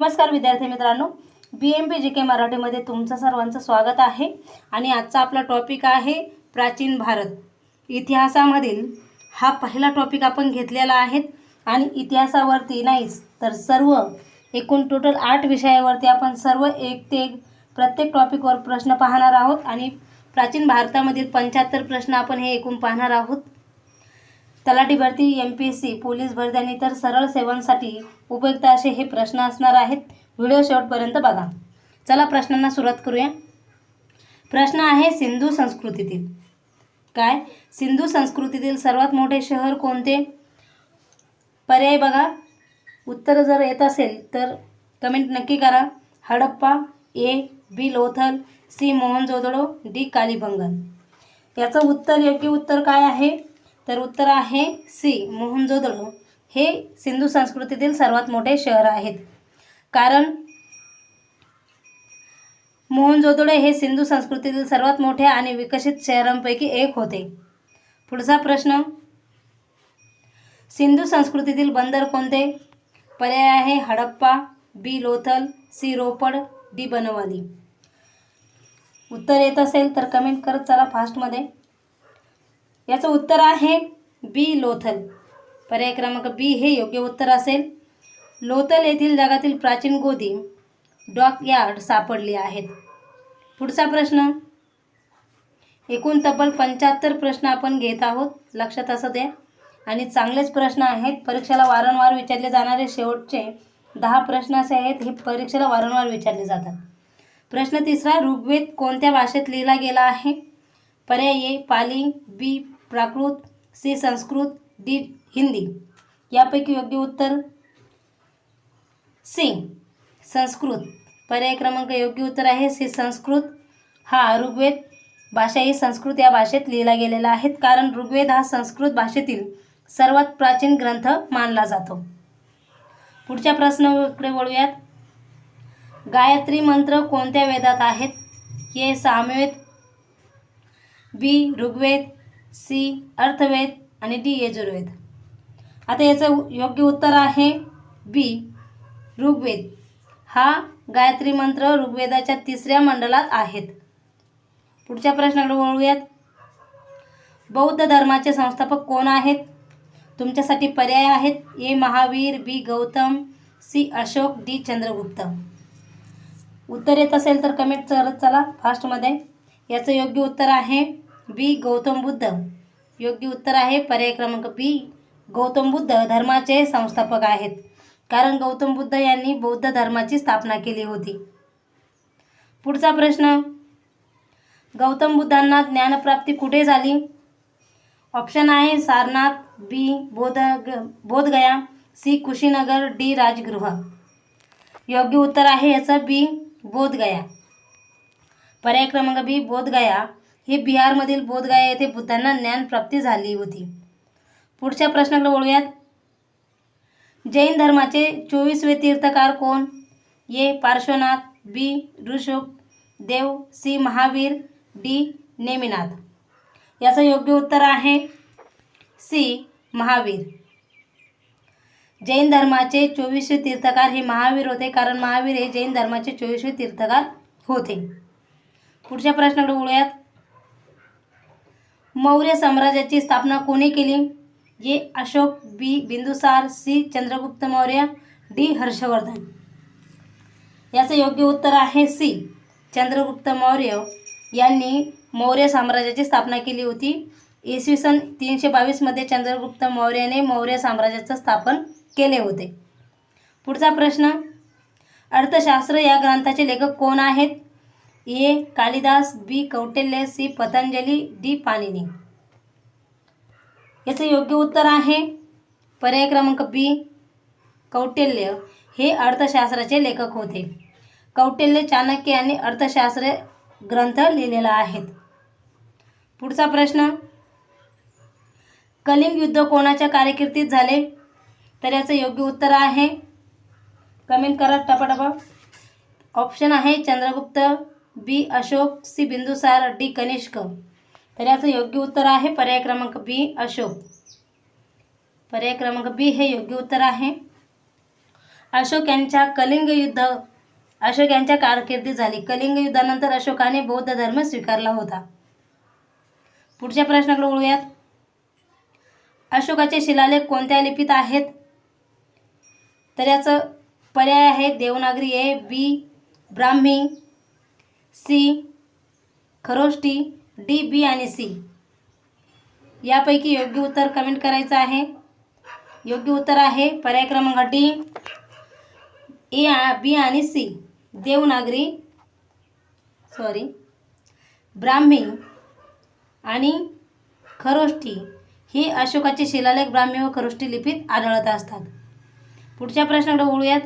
नमस्कार विद्यार्थी मित्रांनो, BMP GK मराठीमध्ये तुमचं सर्वांचं स्वागत आहे. आणि आजचा आपला टॉपिक आहे प्राचीन भारत. इतिहासामधील हा पहिला टॉपिक आपण घेतलेला आहे आणि इतिहासावरती नाहीच तर सर्व एकूण टोटल 8 विषयावरती आपण सर्व एक ते एक प्रत्येक टॉपिकवर प्रश्न पाहणार आहोत आणि प्राचीन भारतामधील 75 प्रश्न आपण हे एकूण पाहणार आहोत. तलाठी भरती, MPSC, पोलीस भरती आणि इतर सरळ सेवांसाठी उपयुक्त असे हे प्रश्न असणार आहेत. व्हिडिओ शेवटपर्यंत बघा. चला प्रश्नांना सुरुवात करूया. प्रश्न आहे सिंधू संस्कृतीतील काय? सिंधू संस्कृतीतील सर्वात मोठे शहर कोणते? पर्याय बघा. उत्तर जर येत असेल तर कमेंट नक्की करा. Harappa, A, B Lothal, C Mohenjo-daro, D Kalibangan. याचं उत्तर योग्य उत्तर काय आहे? तर उत्तर आहे C मोहनजोदडो हे सिंधू संस्कृतीतील सर्वात मोठे शहर आहेत. कारण मोहनजोदडो हे सिंधू संस्कृतीतील सर्वात मोठे आणि विकसित शहरांपैकी एक होते. पुढचा प्रश्न, सिंधू संस्कृतीतील बंदर कोणते? पर्याय आहे Harappa, B Lothal, C Ropar, D Banawali. उत्तर येत असेल तर कमेंट करत चला फास्टमध्ये. याचं उत्तर आहे B लोथल. पर्याय क्रमांक B हे योग्य उत्तर असेल. लोथल येथील जगातील प्राचीन गोदी डॉकयार्ड सापडली आहेत. पुढचा प्रश्न, एकूण तब्बल 75 प्रश्न आपण घेत आहोत, लक्षात असू द्या. आणि चांगलेच प्रश्न आहेत. परीक्षेला वारंवार विचारले जाणारे शेवटचे 10 प्रश्न असे आहेत हे परीक्षेला वारंवार विचारले जातात. प्रश्न तिसरा, ऋग्वेद कोणत्या भाषेत लिहिला गेला आहे? पर्याय A Pali, B Prakrit, C Sanskrit, D Hindi. यापैकी योग्य उत्तर C संस्कृत. पर्याय क्रमांक योग्य उत्तर आहे C संस्कृत. हा ऋग्वेद भाषा ही संस्कृत या भाषेत लिहिला गेलेला आहे. कारण ऋग्वेद हा संस्कृत भाषेतील सर्वात प्राचीन ग्रंथ मानला जातो. पुढच्या प्रश्नाकडे वळूयात. गायत्री मंत्र कोणत्या वेदात आहेत? A Samaveda, B Rigveda, C अर्थवेद आणि D यजुर्वेद. आता याचं योग्य उत्तर आहे B ऋग्वेद. हा गायत्री मंत्र ऋग्वेदाच्या 3ऱ्या मंडलात आहेत. पुढच्या प्रश्नाकडे वळूयात. बौद्ध धर्माचे संस्थापक कोण आहेत? तुमच्यासाठी पर्याय आहेत A Mahavir, B Gautam, C Ashok, D Chandragupta. उत्तर येत असेल तर कमेंट करत चला फास्टमध्ये. याचं योग्य उत्तर आहे B गौतम बुद्ध. योग्य उत्तर आहे पर्याय क्रमांक B गौतम बुद्ध धर्माचे संस्थापक आहेत. कारण गौतम बुद्ध यांनी बौद्ध धर्माची स्थापना केली होती. पुढचा प्रश्न, गौतम बुद्धांना ज्ञानप्राप्ती कुठे झाली? ऑप्शन आहे Sarnath, B Bodhgaya, C Kushinagar, D Rajgriha. योग्य उत्तर आहे याचं B बोधगया. पर्याय क्रमांक B बोधगया हे बिहारमधील बोधगया येथे बुद्धांना ज्ञानप्राप्ती झाली होती. पुढच्या प्रश्नाकडे वळूयात. जैन धर्माचे 24वे तीर्थकार कोण? A Parshvanath, B Rishabhdev, C Mahavir, D Neminath. याचं योग्य उत्तर आहे C महावीर. जैन धर्माचे 24वे तीर्थकार हे महावीर होते. कारण महावीर हे जैन धर्माचे 24वे तीर्थकार होते. पुढच्या प्रश्नाकडे वळूयात. मौर्य साम्राज्याची स्थापना कोणी केली? A Ashok, B Bindusara, C Chandragupta Maurya, D Harshvardhan. याचं योग्य उत्तर आहे C चंद्रगुप्त मौर्य यांनी मौर्य साम्राज्याची स्थापना केली होती. इसवी सन 322 मध्ये चंद्रगुप्त मौर्याने मौर्य साम्राज्याचे स्थापन केले होते. पुढचा प्रश्न, अर्थशास्त्र या ग्रंथाचे लेखक कोण आहेत? A Kalidas, B Kautilya, C Patanjali, D Panini. याचं योग्य उत्तर आहे पर्याय क्रमांक B कौटिल्य हे अर्थशास्त्राचे लेखक होते. कौटिल्य चाणक्य यांनी अर्थशास्त्र ग्रंथ लिहिलेला आहे. पुढचा प्रश्न, कलिंग युद्ध कोणाच्या कारकिर्दीत झाले? तर याचं योग्य उत्तर आहे, कमेंट करा टपाटपा. ऑप्शन आहे Chandragupta, B Ashok, C Bindusara, D Kanishka. तर याचं योग्य उत्तर आहे पर्याय क्रमांक B अशोक. पर्याय क्रमांक B हे योग्य उत्तर आहे. अशोक यांच्या कारकिर्दीत झाली. कलिंग युद्धानंतर अशोकाने बौद्ध धर्म स्वीकारला होता. पुढच्या प्रश्नाकडे वळूयात. अशोकाचे शिलालेख कोणत्या लिपीत आहेत? तर याचं पर्याय आहे देवनागरी, ए, बी ब्राह्मी, सी खरोष्टी, डी बी आणि सी. यापैकी योग्य उत्तर कमेंट करायचं आहे. योग्य उत्तर आहे पर्याय क्रमांक डी, ए, बी आणि सी. देवनागरी ब्राह्मी आणि खरोष्टी ही अशोकाचे शिलालेख ब्राह्मी व खरोष्टी लिपीत आढळत असतात. पुढच्या प्रश्नाकडे वळूयात.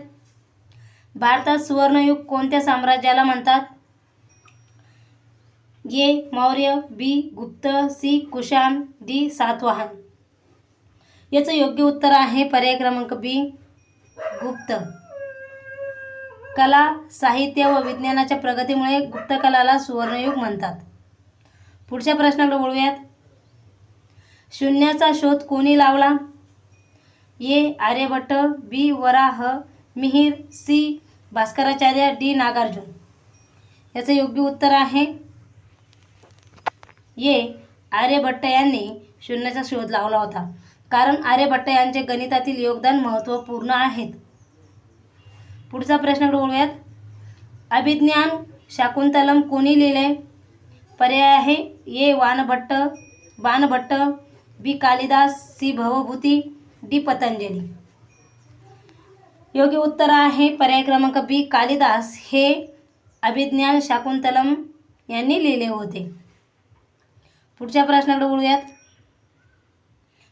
भारतात सुवर्णयुग कोणत्या साम्राज्याला म्हणतात? ए मौर्य, बी गुप्त, सी कुशाण, डी सातवाहन. याचं योग्य उत्तर आहे पर्याय क्रमांक बी गुप्त. कला, साहित्य व विज्ञानाच्या प्रगतीमुळे गुप्तकालाला सुवर्णयुग म्हणतात. पुढच्या प्रश्नाकडे वळूयात. शून्याचा शोध कोणी लावला? ए आर्यभट्ट, बी वराह मिहिर, सी भास्कराचार्य, डी नागार्जुन. याचं योग्य उत्तर आहे ए आर्यभट्ट यांनी शून्याचा शोध लावला होता, कारण आर्यभट्ट यांचे गणितातील योगदान महत्त्वपूर्ण आहेत. पुढचा प्रश्नाकडे वळूयात. अभिज्ञान शाकुंतलम कोणी लिहिले? पर्याय आहे ए बाणभट्ट, बी कालिदास, सी भवभूती, डी पतंजली. योग्य उत्तर आहे पर्याय क्रमांक बी कालिदास हे अभिज्ञान शाकुंतलम यांनी लिहिले होते. पुढच्या प्रश्नाकडे वळूयात.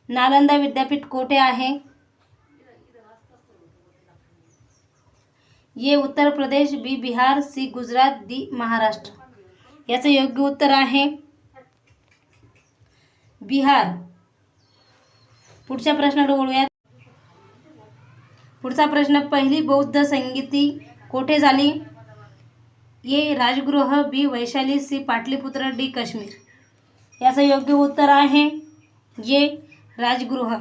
नालंदा विद्यापीठ कोठे आहे? ए उत्तर प्रदेश, बी बिहार, सी गुजरात, डी महाराष्ट्र. याचं योग्य उत्तर आहे बिहार. पुढच्या प्रश्नाकडे वळूयात. पुढचा प्रश्न. पहिली बौद्ध संगीती कोठे झाली? ए राजगृह, बी वैशाली, सी पाटलीपुत्र, डी काश्मीर. याचं योग्य उत्तर आहे ए राजगृह.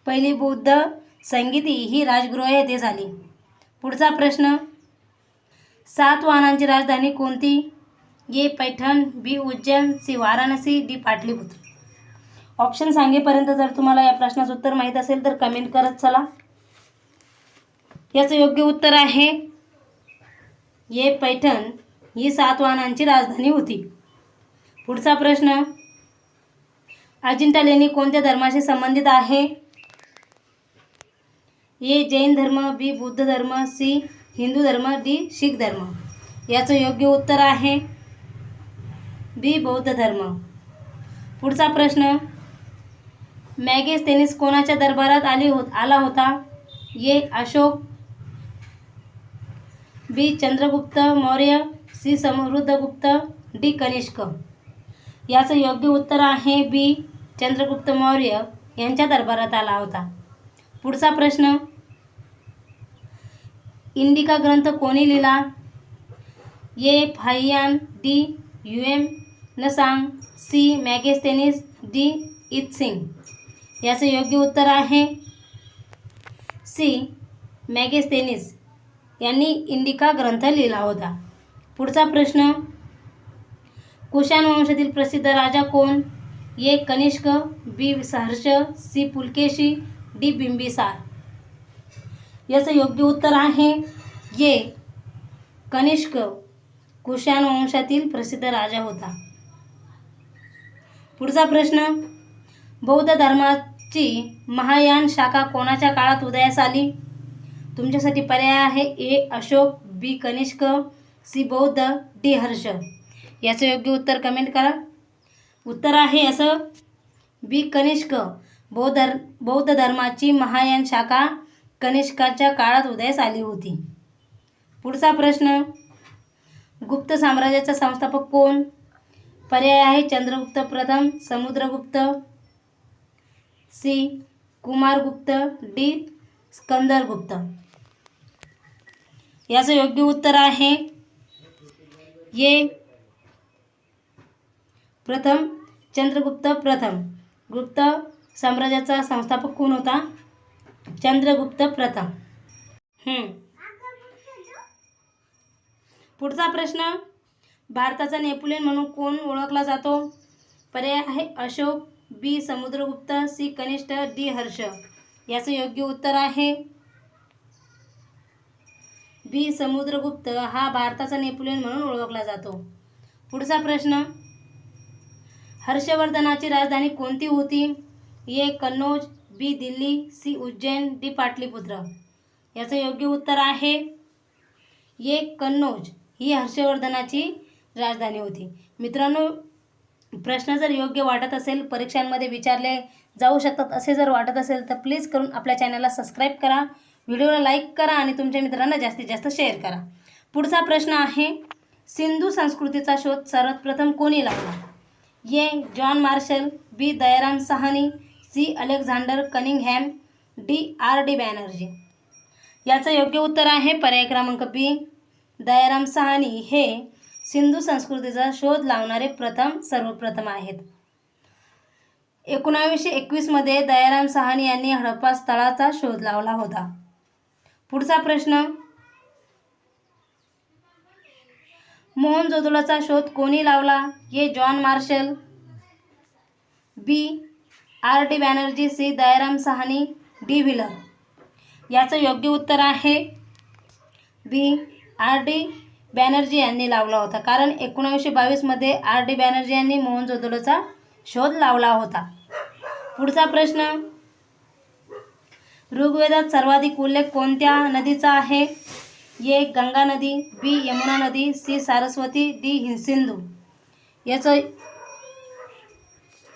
पहिली बौद्ध संगीती ही राजगृह येथे झाली. पुढचा प्रश्न. सातवाहनांची राजधानी कोणती? A Paithan, B Ujjain, C Varanasi, D Pataliputra. Option सांगेपर्यंत जर तुम्हाला या प्रश्नाचं उत्तर माहीत असेल तर कमेंट करत चला. याचं योग्य उत्तर आहे ए पैठण ही सातवाहनांची राजधानी होती. पुढचा प्रश्न. अजिंठा लेणी कोणत्या धर्माशी संबंधित आहे? ए जैन धर्म, बी बुद्ध धर्म, सी हिंदू धर्म, डी शीख धर्म. याचं योग्य उत्तर आहे बी बौद्ध धर्म. पुढचा प्रश्न. मॅगेस्थेनिस कोणाच्या दरबारात आला होता? ए अशोक, बी चंद्रगुप्त मौर्य, सी समुद्रगुप्त, डी कनिष्क. याचं योग्य उत्तर आहे बी चंद्रगुप्त मौर्य यांच्या दरबारात आला होता. पुढचा प्रश्न. इंडिका ग्रंथ कोणी लिहिला? A Fahien, D Hiuen Tsang, C Megasthenes, D Itsing. याचं योग्य उत्तर आहे सी मॅगेस्थेनिस यांनी इंडिका ग्रंथ लिहिला होता. पुढचा प्रश्न. कुशाण वंशातील प्रसिद्ध राजा कोण? ए कनिष्क, बी हर्ष, सी पुलकेशी, डी बिंबिसार. याचं योग्य उत्तर आहे ए कनिष्क कुशाण वंशातील प्रसिद्ध राजा होता. पुढचा प्रश्न. बौद्ध धर्माची महायान शाखा कोणाच्या काळात उदयास आली? तुमच्यासाठी पर्याय आहे ए अशोक, बी कनिष्क, सी बौद्ध, डी हर्ष. याचं योग्य उत्तर कमेंट करा. उत्तर आहे असं बी कनिष्क. बौद्ध धर्माची महायान शाखा कनिष्काच्या काळात उदयास आली होती. पुढचा प्रश्न. गुप्त साम्राज्याचा संस्थापक कोण? पर्याय आहे चंद्रगुप्त प्रथम, समुद्रगुप्त, सी कुमारगुप्त, डी स्कंदरगुप्त. याचं योग्य उत्तर आहे ए प्रथम चंद्रगुप्त प्रथम. गुप्त साम्राज्याचा संस्थापक कोण होता? चंद्रगुप्त प्रथम. पुढचा प्रश्न, भारताचा नेपोलियन म्हणून कोण ओळखला जातो? पर्याय आहे अशोक, बी समुद्रगुप्त, सी कनिष्ठ, डी हर्ष. याचं योग्य उत्तर आहे बी समुद्रगुप्त हा भारताचा नेपोलियन म्हणून ओळखला जातो. पुढचा प्रश्न, हर्षवर्धनाची राजधानी कोणती होती? ए कन्नौज, बी दिल्ली, सी उज्जैन, डी पाटलीपुत्र. याचं योग्य उत्तर आहे ए कन्नौज ही हर्षवर्धनाची राजधानी होती. मित्रांनो, प्रश्न जर योग्य वाटत असेल, परीक्षांमध्ये विचारले जाऊ शकतात असे जर वाटत असेल तर प्लीज करून आपल्या चॅनलला सबस्क्राईब करा, व्हिडिओला लाईक करा आणि तुमच्या मित्रांना जास्तीत जास्त शेअर करा. पुढचा प्रश्न आहे, सिंधू संस्कृतीचा शोध सर्वात प्रथम कोणी लावला? A John Marshall, B Dayaram Sahni, C Alexander Cunningham, D R D. Banerjee. याचं योग्य उत्तर आहे पर्याय क्रमांक बी दयाराम साहनी हे सिंधू संस्कृतीचा शोध लावणारे सर्वप्रथम आहेत. 1921 मध्ये दयाराम साहनी यांनी हडप्पा स्थळाचा शोध लावला होता. पुढचा प्रश्न, मोहनजोदडोचा शोध कोणी लावला? A John Marshall, B R D. Banerjee, C Dayaram Sahni, D Wheeler. याचं योग्य उत्तर आहे बी आर.डी. बॅनर्जी यांनी लावला होता, कारण 1922 मध्ये आर.डी. बॅनर्जी यांनी मोहनजोदडोचा शोध लावला होता. पुढचा प्रश्न, ऋग्वेदात सर्वाधिक उल्लेख कोणत्या नदीचा आहे? ए गंगा नदी, बी यमुना नदी, सी सारस्वती, डी सिंधू. याचं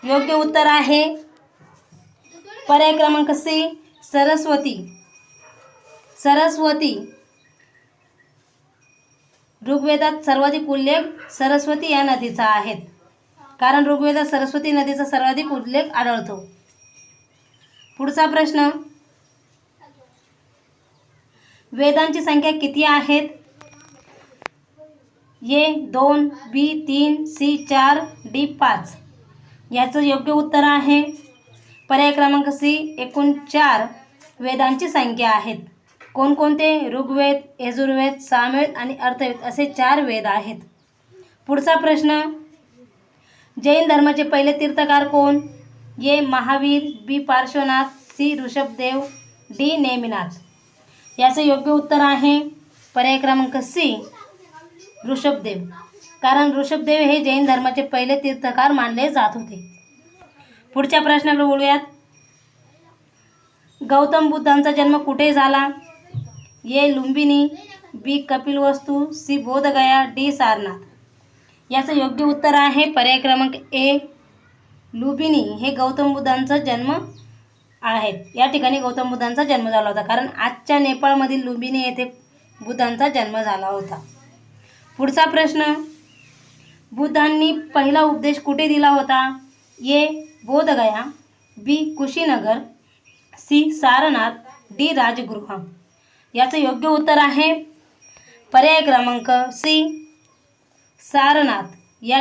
योग्य उत्तर आहे पर्याय क्रमांक सी सरस्वती. ऋग्वेदात सर्वाधिक उल्लेख सरस्वती या नदीचा आहे, कारण ऋग्वेदात सरस्वती नदीचा सर्वाधिक उल्लेख आढळतो. पुढचा प्रश्न, वेदांची संख्या किती आहेत? ए 2, बी 3, सी 4, डी 5. याचं योग्य उत्तर आहे पर्याय क्रमांक सी एकूण 4 वेदांची संख्या आहेत. कोणकोणते? ऋग्वेद, यजुर्वेद, सामवेद आणि अर्थवेद असे 4 वेद आहेत. पुढचा प्रश्न, जैन धर्माचे पहिले तीर्थकार कोण? ए महावीर, बी पार्श्वनाथ, सी ऋषभदेव, डी नेमिनाथ. याचं योग्य उत्तर आहे पर्याय क्रमांक सी ऋषभदेव, कारण ऋषभदेव हे जैन धर्माचे पहिले तीर्थकार मानले जात होते. पुढच्या प्रश्नाकडे बोलूयात. गौतम बुद्धांचा जन्म कुठे झाला? ए लुंबिनी, बी कपिलवस्तू, सी बोधगया, डी सारनाथ. याचं योग्य उत्तर आहे पर्याय क्रमांक ए लुंबिनी हे गौतम बुद्धांचा जन्म आहे. या ठिकाणी गौतम बुद्धांचा जन्म झाला होता, कारण आजच्या नेपाळमधील लुंबिनी येथे बुद्धांचा जन्म झाला होता. पुढचा प्रश्न, बुद्धांनी पहिला उपदेश कुठे दिला होता? ए बोधगया, बी कुशीनगर, सी सारनाथ, डी राजगृह. याचं योग्य उत्तर आहे पर्याय क्रमांक सी सारनाथ या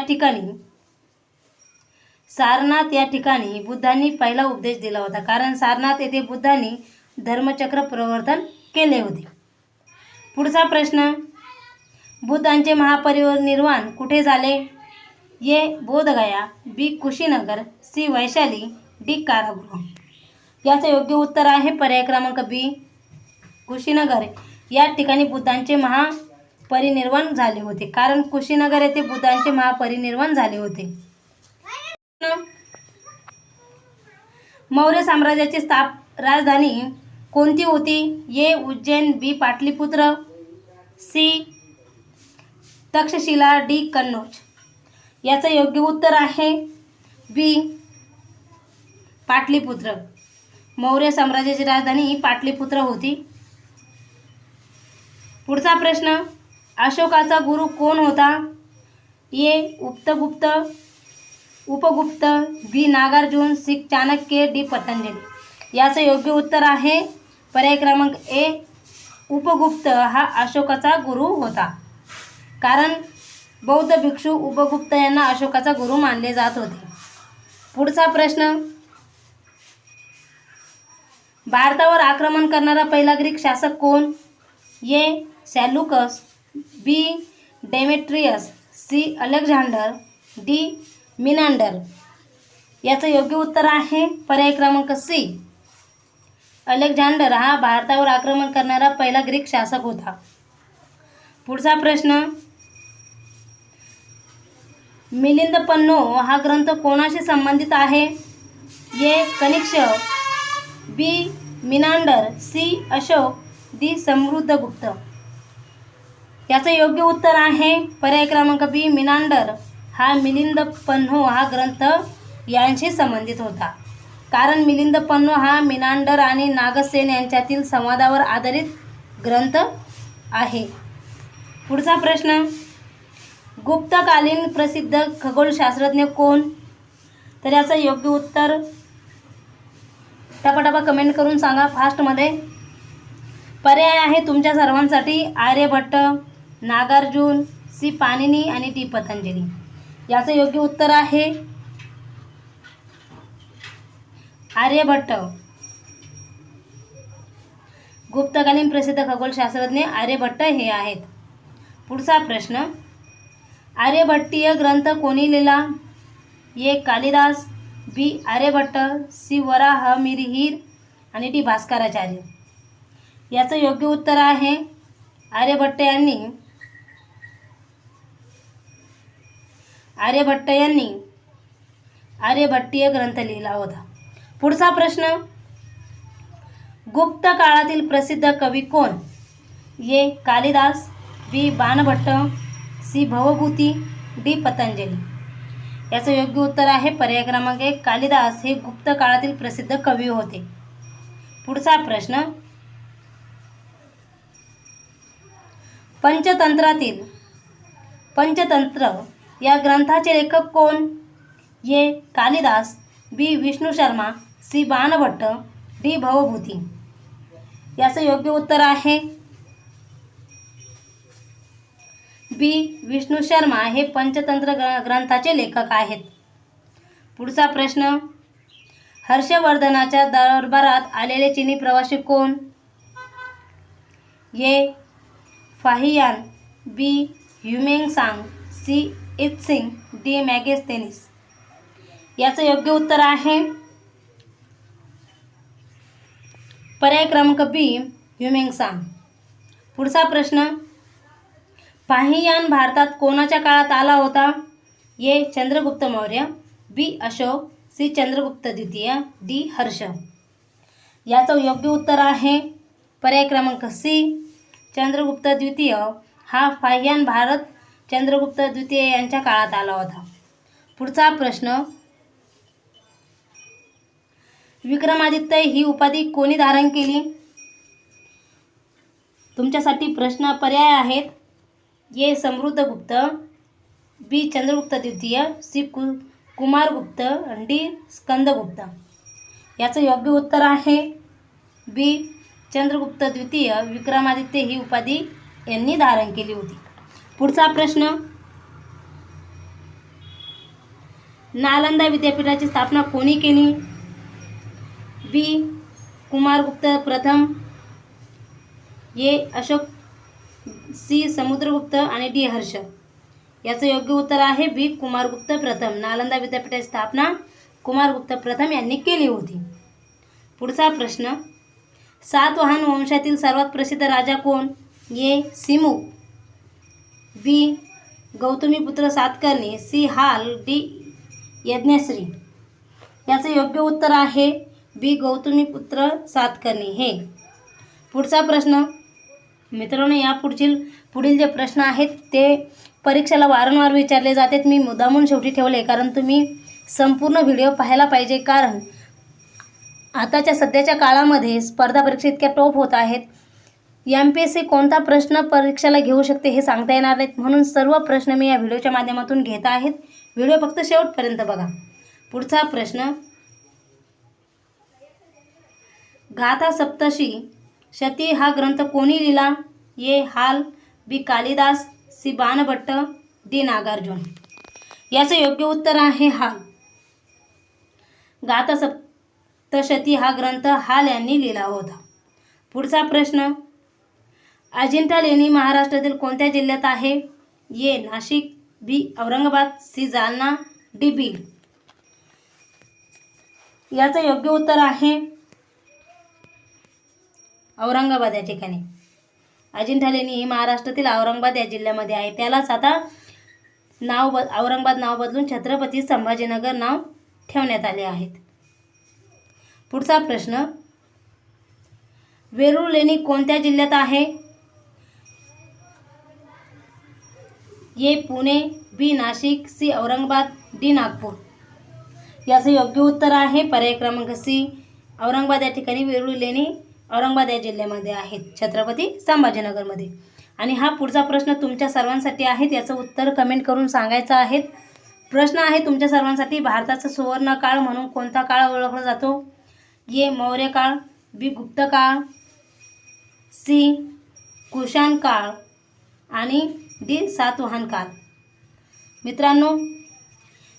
ठिकाणी बुद्धांनी पहिला उपदेश दिला होता, कारण सारनाथ येथे बुद्धांनी धर्मचक्र प्रवर्तन केले होते. पुढचा प्रश्न, बुद्धांचे महापरिनिर्वाण कुठे झाले? ए बोधगया, बी कुशीनगर, सी वैशाली, डी कारागृह. याचं योग्य उत्तर आहे पर्याय क्रमांक बी कुशीनगर या ठिकाणी बुद्धांचे महापरिनिर्वाण झाले होते, कारण कुशीनगर येथे बुद्धांचे महापरिनिर्वाण झाले होते. मौर्य साम्राज्याची राजधानी कोणती होती? ए उज्जैन, बी पाटलीपुत्र, सी तक्षशिला, डी कन्नौज. याचं योग्य उत्तर आहे बी पाटलीपुत्र. मौर्य साम्राज्याची राजधानी ही पाटलीपुत्र होती. पुढचा प्रश्न, अशोकाचा गुरु कोण होता? ए उपगुप्त, बी नागार्जुन, सी चाणक्य, डी पतंजली. याचं योग्य उत्तर आहे पर्याय क्रमांक ए उपगुप्त हा अशोकाचा गुरु होता, कारण बौद्ध भिक्षू उपगुप्त यांना अशोकाचा गुरु मानले जात होते. पुढचा प्रश्न, भारतावर आक्रमण करणारा पहिला ग्रीक शासक कोण? A. Seleucus, B. Demetrius, C. Alexander, D. Menander. याचं योग्य उत्तर आहे पर्याय क्रमांक सी. अलेक्झांडर हा भारतावर आक्रमण करणारा पहिला ग्रीक शासक होता. पुढचा प्रश्न, मिलिंदपन्नो हा ग्रंथ कोणाशी संबंधित आहे? A. Kanishka, B. Menander, C. Ashoka, D. Samudragupta. याचं योग्य उत्तर आहे पर्याय क्रमांक बी. मिनांडर हा मिलिंदपन्नो हा ग्रंथ यांशी संबंधित होता. कारण मिलिंदपन्नो हा मिनांडर आणि नागसेन यांच्यातील संवादावर आधारित ग्रंथ आहे. पुढचा प्रश्न, गुप्तकालीन प्रसिद्ध खगोलशास्त्रज्ञ कोण? तर याचं योग्य उत्तर टपाटपा कमेंट करून सांगा फास्टमध्ये. पर्याय आहे तुमच्या सर्वांसाठी आर्यभट्ट, नागार्जुन, सी. पाणिनी आणि डी. पतंजली. याचं योग्य उत्तर आहे आर्यभट्ट. गुप्तकालीन प्रसिद्ध खगोलशास्त्रज्ञ आर्यभट्ट हे आहेत. पुढचा प्रश्न, आर्यभट्टीय ग्रंथ कोणी लिहिला? ए. कालिदास, बी. आर्यभट्ट, सी. वराहमिहिर आणि डी. भास्कराचार्य. याचं योग्य उत्तर आहे आर्यभट्ट यांनी आर्यभट्टीय ग्रंथ लिहिला होता. पुढचा प्रश्न, गुप्त काळातील प्रसिद्ध कवी कोण? ए. कालिदास, बी. बाणभट्ट, सी. भवभूती, डी. पतंजली. याचं योग्य उत्तर आहे पर्याय क्रमांक 1. कालिदास हे गुप्त काळातील प्रसिद्ध कवी होते. पुढचा प्रश्न, पंचतंत्र या ग्रंथाचे लेखक कोण? ए. कालिदास, बी. विष्णू शर्मा, सी. बाणभट्ट, डी. भवभूती. याचं योग्य उत्तर आहे बी. विष्णू शर्मा हे पंचतंत्र ग्रंथाचे लेखक आहेत. पुढचा प्रश्न, हर्षवर्धनाच्या दरबारात आलेले चिनी प्रवासी कोण? A. Fahien, B. Hiuen Tsang, C. Itsing, D. Megasthenes. याचं योग्य उत्तर आहे पर्याय क्रमांक बी. ह्युमेंगसांग. पुढचा प्रश्न, फाहियान भारतात कोणाच्या काळात आला होता? ए. चंद्रगुप्त मौर्य, बी. अशोक, सी. चंद्रगुप्त द्वितीय, डी. हर्ष. याचं योग्य उत्तर आहे पर्याय क्रमांक सी. चंद्रगुप्त द्वितीय हा फाहियान भारत चंद्रगुप्त द्वितीय यांच्या काळात आला होता. पुढचा प्रश्न, विक्रमादित्य ही उपाधी कोणी धारण केली? तुमच्यासाठी प्रश्न पर्याय आहेत. ए. समुद्रगुप्त, बी. चंद्रगुप्त द्वितीय, सी. कुमारगुप्त, डी. स्कंदगुप्त. याचं योग्य उत्तर आहे बी. चंद्रगुप्त द्वितीय विक्रमादित्य ही उपाधी यांनी धारण केली होती. पुढचा प्रश्न, नालंदा विद्यापीठाची स्थापना कोणी केली? बी. कुमारगुप्त प्रथम, ए. अशोक, सी. समुद्रगुप्त आणि डी. हर्ष. याचं योग्य उत्तर आहे बी. कुमारगुप्त प्रथम. नालंदा विद्यापीठाची स्थापना कुमारगुप्त प्रथम यांनी केली होती. पुढचा प्रश्न, सातवाहन वंशातील सर्वात प्रसिद्ध राजा कोण? ए. सिमुक, बी. गौतमीपुत्र सातकर्णी, सी. हाल, डी. यज्ञश्री. याचं योग्य उत्तर आहे बी. गौतमीपुत्र सातकर्णी हे. पुढचा प्रश्न, मित्रांनो या पुढील जे प्रश्न आहेत ते परीक्षेला वारंवार विचारले जातात. मी मुद्दामून शेवटी ठेवले कारण तुम्ही संपूर्ण व्हिडिओ पाहायला पाहिजे. कारण आताच्या सध्याच्या काळामध्ये स्पर्धा परीक्षा इतक्या टॉप होत आहेत. MPSC कोणता प्रश्न परीक्षेला घेऊ शकते हे सांगता येणार नाहीत. म्हणून सर्व प्रश्न मी या व्हिडिओच्या माध्यमातून घेत आहेत. व्हिडिओ फक्त शेवटपर्यंत बघा. पुढचा प्रश्न, गाथा सप्तशी शती हा ग्रंथ कोणी लिहिला? ए. हाल, बी. कालिदास, सी. बाणभट्ट, डी. नागार्जुन. याचं योग्य उत्तर आहे हाल. तशती हा ग्रंथ हाल यांनी लिहिला होता. पुढचा प्रश्न, अजिंठा लेणी महाराष्ट्रातील कोणत्या जिल्ह्यात आहे? ए. नाशिक, बी. औरंगाबाद, सी. जालना, डी. बीड. याचं योग्य उत्तर आहे औरंगाबाद या ठिकाणी. अजिंठा लेणी ही महाराष्ट्रातील औरंगाबाद या जिल्ह्यामध्ये आहे. त्यालाच आता औरंगाबाद नाव बदलून छत्रपती संभाजीनगर नाव ठेवण्यात आले आहेत. पुढचा प्रश्न, वेरूळ लेणी कोणत्या जिल्ह्यात आहे? ए. पुणे, बी. नाशिक, सी. औरंगाबाद, डी. नागपूर. याचं योग्य उत्तर आहे पर्याय क्रमांक सी. औरंगाबाद या ठिकाणी वेरूळ लेणी औरंगाबाद या जिल्ह्यामध्ये आहेत, छत्रपती संभाजीनगरमध्ये. आणि हा पुढचा प्रश्न तुमच्या सर्वांसाठी आहे, याचं उत्तर कमेंट करून सांगायचं आहे. प्रश्न आहे तुमच्या सर्वांसाठी, भारताचा सुवर्ण काळ म्हणून कोणता काळ ओळखला जातो? ए. मौर्य काळ, बी. गुप्त काळ, सी. कुशाण काळ आणि डी. सातवाहन काळ. मित्रांनो,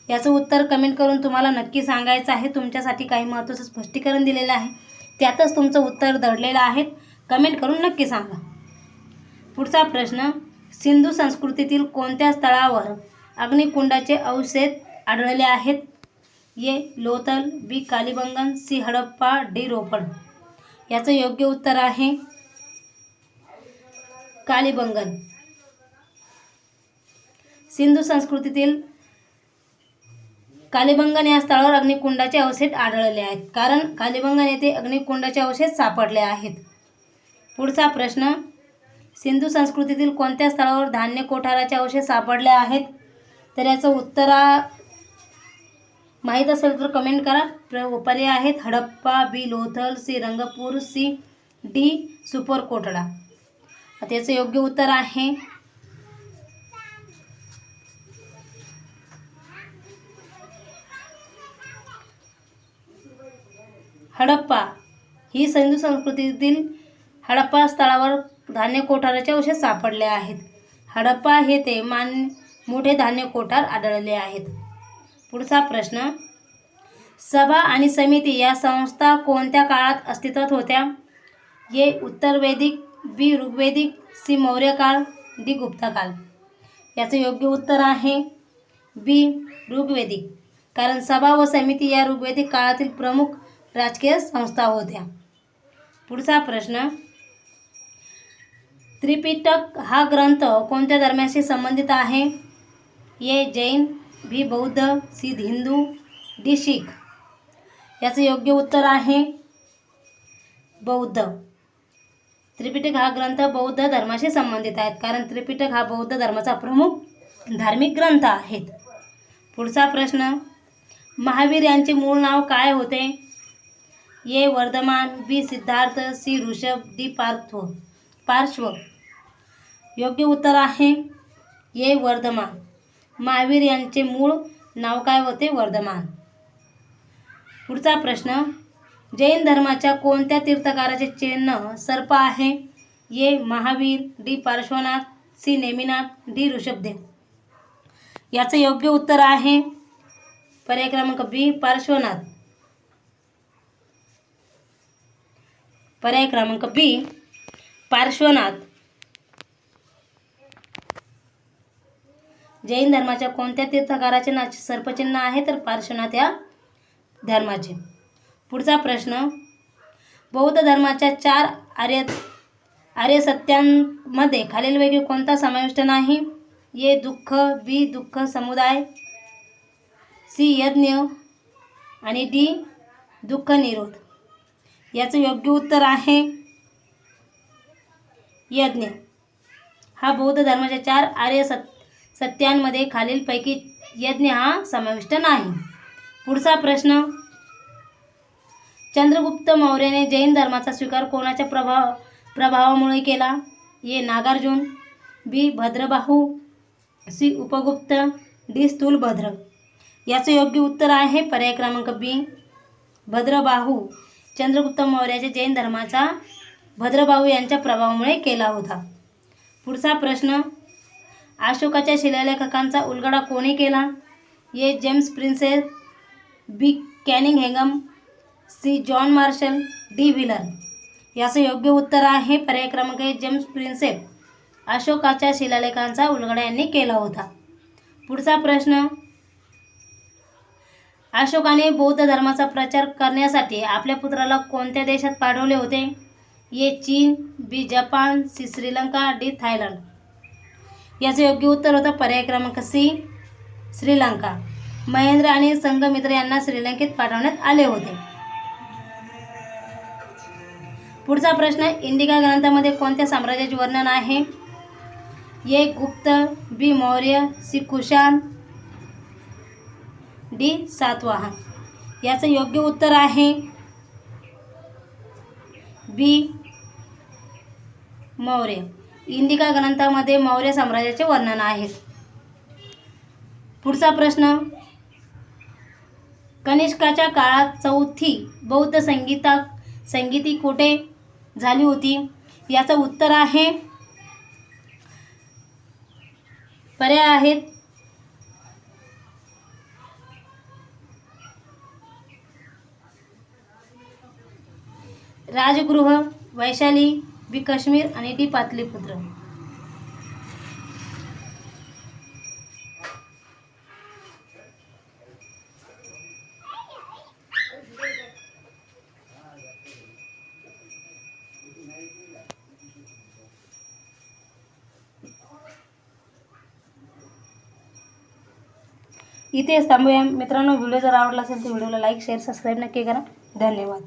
याचं उत्तर कमेंट करून तुम्हाला नक्की सांगायचं आहे. तुमच्यासाठी काही महत्त्वाचं स्पष्टीकरण दिलेलं आहे, त्यातच तुमचं उत्तर दडलेलं आहे. कमेंट करून नक्की सांगा. पुढचा प्रश्न, सिंधू संस्कृतीतील कोणत्या स्थळावर अग्निकुंडाचे अवशेष आढळले आहेत? ए. लोथल, बी. कालीबंगन, सी. हडप्पा, डी. रोपड. याचं योग्य उत्तर आहे कालीबंगन. सिंधू संस्कृतीतील कालीबंगन या स्थळावर अग्निकुंडाचे अवशेष आढळले आहेत, कारण कालीबंगन येथे अग्निकुंडाचे अवशेष सापडले आहेत. पुढचा प्रश्न, सिंधू संस्कृतीतील कोणत्या स्थळावर धान्य कोठाराचे अवशेष सापडले आहेत? तर याचं उत्तर माहीत असेल तर कमेंट करा. पर्याय आहेत Harappa, B. Lothal, C. Rangpur, C. D. Surkotada. त्याचं योग्य उत्तर आहे हडप्पा. ही सिंधू संस्कृतीतील हडप्पा स्थळावर धान्य कोठाराचे अवशेष सापडले आहेत. हडप्पा हे ते मोठे धान्य कोठार आढळले आहेत. पुढचा प्रश्न, सभा आणि समिती या संस्था कोणत्या काळात अस्तित्वात होत्या? ए. उत्तर वैदिक, बी. ऋग्वेदिक, सी. मौर्य काळ, डी. गुप्त काळ. याचं योग्य उत्तर आहे बी. ऋग्वेदिक, कारण सभा व समिती या ऋग्वेदिक काळातील प्रमुख राजकीय संस्था होत्या. पुढचा प्रश्न, त्रिपिटक हा ग्रंथ कोणत्या धर्माशी संबंधित आहे? ए. जैन, बी. बौद्ध, सी. हिंदू, डी. शीख. याचं योग्य उत्तर आहे बौद्ध. त्रिपिटक हा ग्रंथ बौद्ध धर्माशी संबंधित आहेत, कारण त्रिपिटक हा बौद्ध धर्माचा प्रमुख धार्मिक ग्रंथ आहेत. पुढचा प्रश्न, महावीर यांचे मूळ नाव काय होते? ए. वर्धमान, बी. सिद्धार्थ, सी. ऋषभ, डी. पार्श्व. योग्य उत्तर आहे ए. वर्धमान. महावीर यांचे मूळ नाव काय होते? वर्धमान. पुढचा प्रश्न, जैन धर्माच्या कोणत्या तीर्थकाराचे चिन्ह सर्प आहे? A. Mahavir, D. Parshvanath, C. Neminath, D. Rishabhdev. याचं योग्य उत्तर आहे पर्याय क्रमांक बी. पार्श्वनाथ. पर्याय क्रमांक बी. पार्श्वनाथ. जैन धर्माच्या कोणत्या तीर्थकाराचे सर्पचिन्ह आहे? तर पार्श्वनाथ या धर्माचे. पुढचा प्रश्न, बौद्ध धर्माच्या 4 आर्य सत्यांमध्ये खालीलपैकी कोणता समाविष्ट नाही? ए. दुःख, बी. दुःख समुदाय, सी. यज्ञ आणि डी. दुःख निरोध. याचं योग्य उत्तर आहे यज्ञ. हा बौद्ध धर्माच्या 4 आर्य सत्यांमध्ये खालीलपैकी यज्ञ हा समाविष्ट नाही. पुढचा प्रश्न, चंद्रगुप्त मौर्याने जैन धर्माचा स्वीकार कोणाच्या प्रभावामुळे केला? ए. नागार्जुन, बी. भद्रबाहू, सी. उपगुप्त, डी. स्थूलभद्र. याचं योग्य उत्तर आहे पर्याय क्रमांक बी. भद्रबाहू. चंद्रगुप्त मौर्याच्या जैन धर्माचा भद्रबाहू यांच्या प्रभावामुळे केला होता. पुढचा प्रश्न, अशोकाच्या शिलालेखांचा उलगडा कोणी केला? A. James Prinsep, B. Cunningham, C. John Marshall, D. Wheeler. याचं योग्य उत्तर आहे पर्याय क्रमांक 1 जेम्स प्रिन्सेप. अशोकाच्या शिलालेखांचा उलगडा यांनी केला होता. पुढचा प्रश्न, अशोकाने बौद्ध धर्माचा प्रचार करण्यासाठी आपल्या पुत्राला कोणत्या देशात पाठवले होते? ए. चीन, B. Japan, C. Sri Lanka, D. Thailand. याचं योग्य उत्तर होतं पर्याय क्रमांक सी. श्रीलंका. महेंद्र आणि संघमित्र यांना श्रीलंकेत पाठवण्यात आले होते. पुढचा प्रश्न, इंडिका ग्रंथामध्ये कोणत्या साम्राज्याचे वर्णन आहे? ए. गुप्त, बी. मौर्य, सी. कुशाण, डी. सातवाहन. याचं योग्य उत्तर आहे बी. मौर्य. इंडिका ग्रंथामध्ये मौर्य साम्राज्याचे वर्णन आहे. पुढचा प्रश्न, कनिष्काच्या काळात चौथी बौद्ध संगीती कुठे झाली होती? याचं उत्तर आहे, पर्याय आहेत राजगृह, वैशाली, बी. काश्मीर आणि डी. पाटलीपुत्र. इथेच थांबूया मित्रांनो. व्हिडिओ जर आवडला असेल तर व्हिडिओला लाईक, शेअर, सबस्क्राईब नक्की करा. धन्यवाद.